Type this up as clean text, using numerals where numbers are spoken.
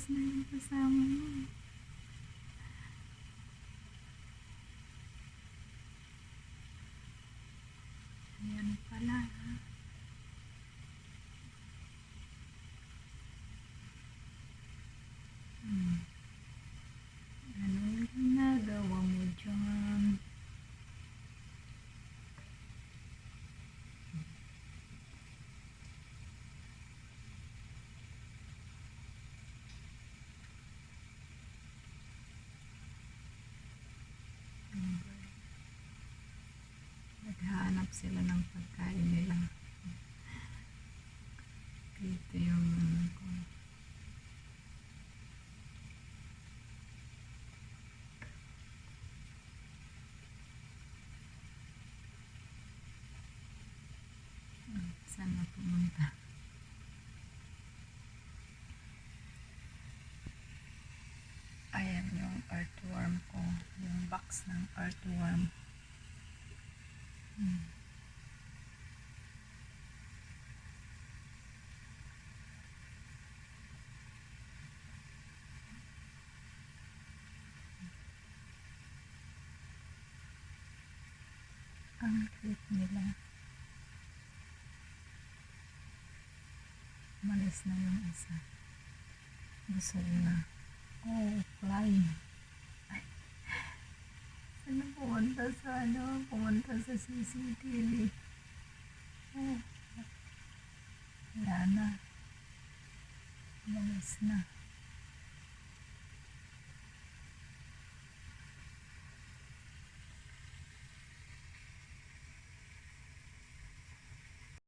Umalis na yung kasama mo. Ayan pala, ha? Anong ginagawa mo dyan? Naghahanap sila ng pagkain nila. Dito yung ko. Saan na pumunta? Ayan yung earthworm ko. Yung box ng earthworm. Ang cute nila. Malis na yung isa. Busog na. Oh, flying. Sana pumunta sa pumunta sa CCTV. Oh, wala na. Malis na.